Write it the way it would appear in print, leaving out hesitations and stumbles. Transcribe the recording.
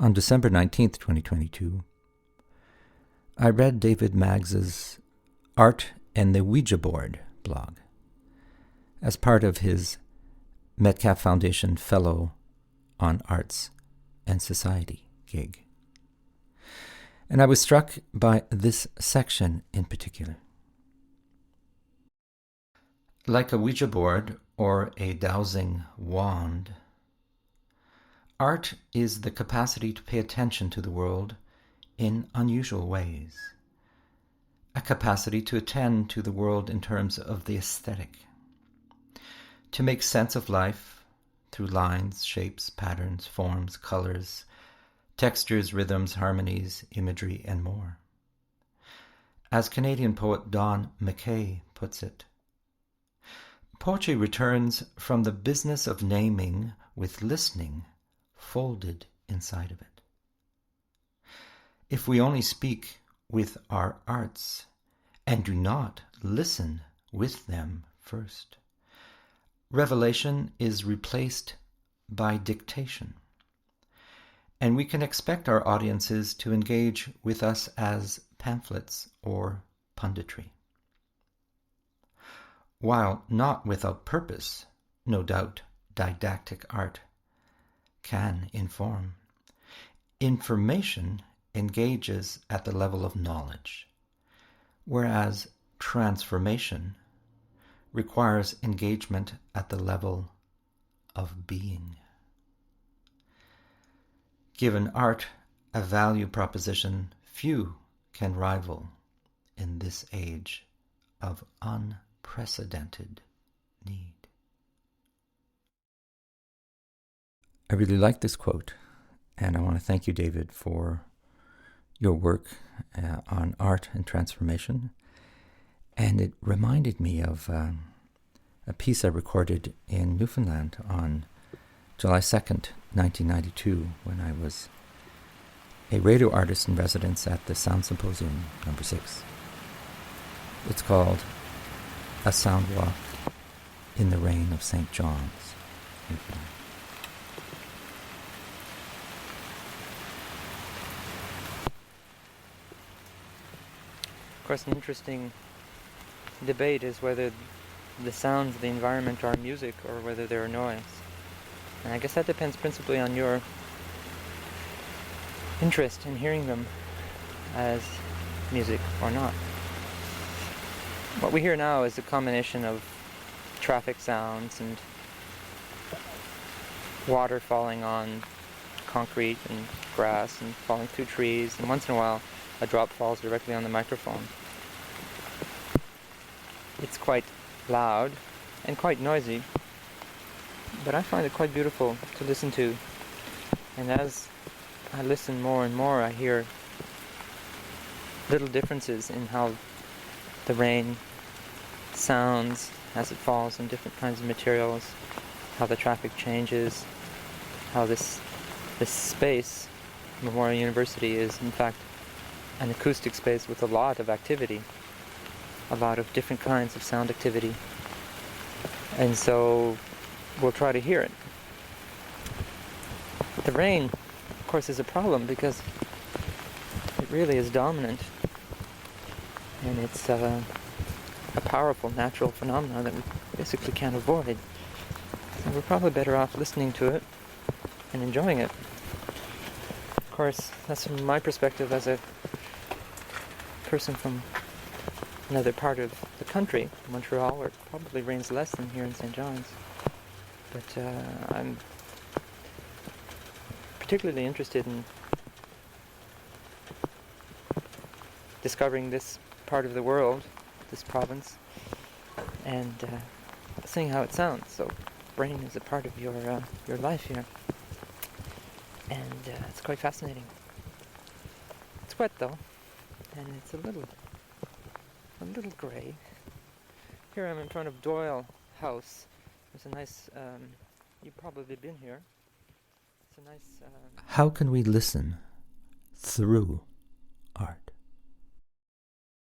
On December 19th, 2022, I read David Maggs's Art and the Ouija Board blog as part of his Metcalf Foundation Fellow on Arts and Society gig. And I was struck by this section in particular. Like a Ouija board or a dowsing wand, art is the capacity to pay attention to the world in unusual ways, a capacity to attend to the world in terms of the aesthetic, to make sense of life through lines, shapes, patterns, forms, colors, textures, rhythms, harmonies, imagery, and more. As Canadian poet Don McKay puts it, poetry returns from the business of naming with listening folded inside of it. If we only speak with our arts and do not listen with them first, revelation is replaced by dictation, and we can expect our audiences to engage with us as pamphlets or punditry. While not without purpose, no doubt didactic art can inform. Information engages at the level of knowledge, whereas transformation requires engagement at the level of being. Given art a value proposition few can rival in this age of unprecedented need. I really like this quote, and I want to thank you, David, for your work on art and transformation. And it reminded me of a piece I recorded in Newfoundland on July 2nd, 1992, when I was a radio artist in residence at the Sound Symposium number 6. It's called A Sound Walk in the Rain of St. John's, Newfoundland. Of course, an interesting debate is whether the sounds of the environment are music or whether they're noise. And I guess that depends principally on your interest in hearing them as music or not. What we hear now is a combination of traffic sounds and water falling on concrete and grass and falling through trees, and once in a while a drop falls directly on the microphone. It's quite loud and quite noisy, but I find it quite beautiful to listen to. And as I listen more and more, I hear little differences in how the rain sounds as it falls on different kinds of materials, how the traffic changes, how this space, Memorial University, is in fact an acoustic space with a lot of activity, a lot of different kinds of sound activity. And so we'll try to hear it. The rain, of course, is a problem because it really is dominant, and it's a powerful natural phenomenon that we basically can't avoid. So we're probably better off listening to it and enjoying it. Of course, that's from my perspective as a person from another part of the country, Montreal, where it probably rains less than here in St. John's. But I'm particularly interested in discovering this part of the world, this province, and seeing how it sounds. So rain is a part of your life here, and it's quite fascinating. It's wet though, and it's a little grey. Here I'm in front of Doyle House. There's a nice, you've probably been here. It's a nice... How can we listen through art?